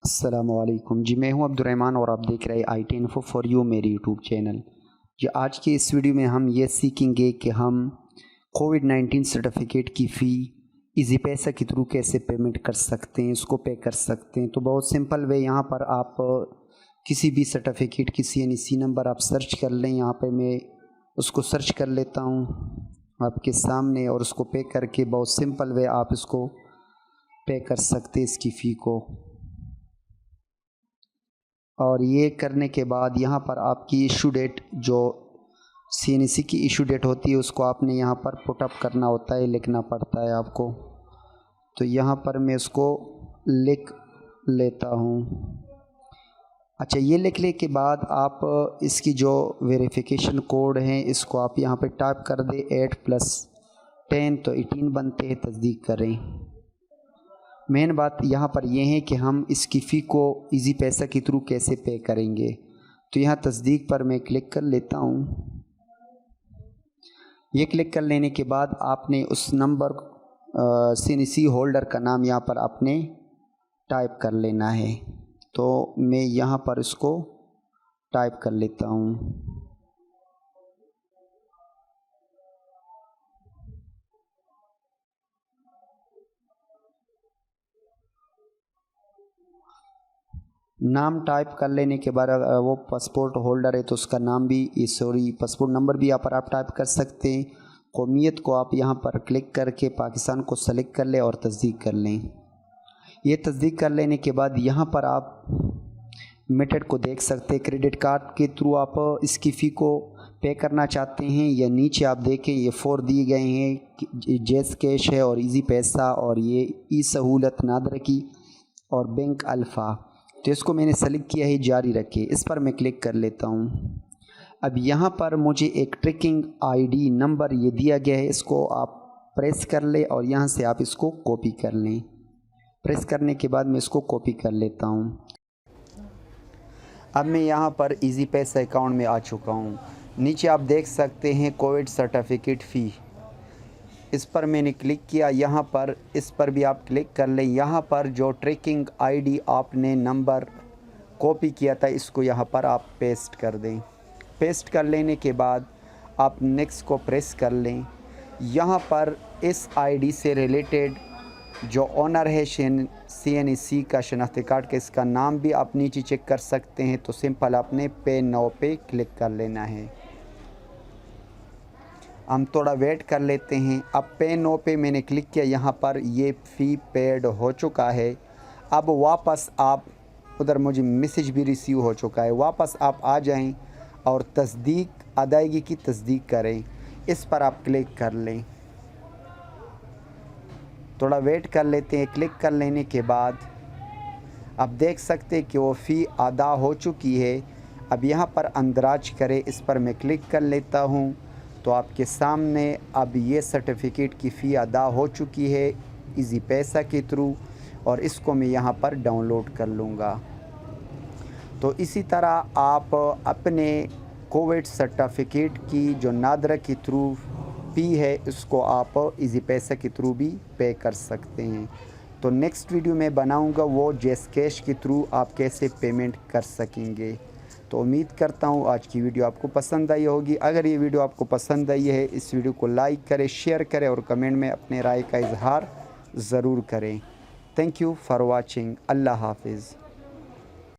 अस्सलामुअलैकुम जी, मैं हूं अब्दुर्रहमान और आप देख रहे हैं IT इन्फो फॉर यू मेरी यूट्यूब चैनल। जी, आज की इस वीडियो में हम ये सीखेंगे कि हम कोविड-19 सर्टिफिकेट की फ़ी इजी पैसा के थ्रू कैसे पेमेंट कर सकते हैं, उसको पे कर सकते हैं। तो बहुत सिंपल वे, यहाँ पर आप किसी भी सर्टिफिकेट की CNC नंबर आप सर्च कर लें। यहाँ पे मैं उसको सर्च कर लेता हूँ आपके सामने और उसको पे करके बहुत सिंपल वे आप इसको पे कर सकते हैं इसकी फ़ी को। और ये करने के बाद यहाँ पर आपकी इशू डेट, जो CNC की इशू डेट होती है, उसको आपने यहाँ पर पुटअप करना होता है, लिखना पड़ता है आपको। तो यहाँ पर मैं उसको लिख लेता हूँ। अच्छा, ये लिखने के बाद आप इसकी जो वेरिफिकेशन कोड है इसको आप यहाँ पे टाइप कर दें। 8 + 10 तो 18 बनते हैं, तस्दीक करें। मेन बात यहाँ पर यह है कि हम इसकी फ़ी को इजी पैसा के थ्रू कैसे पे करेंगे। तो यहाँ तस्दीक पर मैं क्लिक कर लेता हूँ। ये क्लिक कर लेने के बाद आपने उस नंबर CNC होल्डर का नाम यहाँ पर आपने टाइप कर लेना है। तो मैं यहाँ पर इसको टाइप कर लेता हूँ। नाम टाइप कर लेने के बाद अगर वो पासपोर्ट होल्डर है तो उसका नाम भी, पासपोर्ट नंबर भी यहाँ पर आप टाइप कर सकते हैं। कौमियत को आप यहाँ पर क्लिक करके पाकिस्तान को सेलेक्ट कर लें और तस्दीक कर लें। ये तस्दीक कर लेने के बाद यहाँ पर आप मेथड को देख सकते हैं। क्रेडिट कार्ड के थ्रू आप इसकी फ़ी को पे करना चाहते हैं या नीचे आप देखें ये 4 दिए गए हैं, जैज़ कैश है और इजी पैसा और ये ई सहूलत नादरा की और बैंक अल्फ़ा। तो इसको मैंने सेलेक्ट किया है, जारी रखें, इस पर मैं क्लिक कर लेता हूँ। अब यहाँ पर मुझे एक ट्रैकिंग ID नंबर ये दिया गया है, इसको आप प्रेस कर लें और यहाँ से आप इसको कॉपी कर लें। प्रेस करने के बाद मैं इसको कॉपी कर लेता हूँ। अब मैं यहाँ पर इजी पैसा अकाउंट में आ चुका हूँ। नीचे आप देख सकते हैं कोविड सर्टिफिकेट फ़ी, इस पर मैंने क्लिक किया। यहाँ पर इस पर भी आप क्लिक कर लें। यहाँ पर जो ट्रैकिंग ID आपने नंबर कॉपी किया था इसको यहाँ पर आप पेस्ट कर दें। पेस्ट कर लेने के बाद आप नेक्स्ट को प्रेस कर लें। यहाँ पर इस ID से रिलेटेड जो ओनर है CNC का शनाख्ती कार्ड का, इसका नाम भी आप नीचे चेक कर सकते हैं। तो सिंपल आपने पे नाउ पे क्लिक कर लेना है। हम थोड़ा वेट कर लेते हैं। अब पे नाउ पे मैंने क्लिक किया, यहाँ पर ये फ़ी पेड हो चुका है। अब वापस आप उधर मुझे मैसेज भी रिसीव हो चुका है, वापस आप आ जाएं और तस्दीक अदायगी की तस्दीक करें, इस पर आप क्लिक कर लें। थोड़ा वेट कर लेते हैं। क्लिक कर लेने के बाद आप देख सकते हैं कि वो फ़ी अदा हो चुकी है। अब यहाँ पर अंदराज करें, इस पर मैं क्लिक कर लेता हूँ। तो आपके सामने अब ये सर्टिफिकेट की फ़ी अदा हो चुकी है इजी पैसा के थ्रू, और इसको मैं यहाँ पर डाउनलोड कर लूँगा। तो इसी तरह आप अपने कोविड सर्टिफिकेट की जो नादरा के थ्रू फ़ी है इसको आप इजी पैसा के थ्रू भी पे कर सकते हैं। तो नेक्स्ट वीडियो में बनाऊंगा वो जैज़ कैश के थ्रू आप कैसे पेमेंट कर सकेंगे। तो उम्मीद करता हूँ आज की वीडियो आपको पसंद आई होगी। अगर ये वीडियो आपको पसंद आई है, इस वीडियो को लाइक करें, शेयर करें और कमेंट में अपने राय का इजहार ज़रूर करें। Thank you for watching. अल्लाह हाफिज़।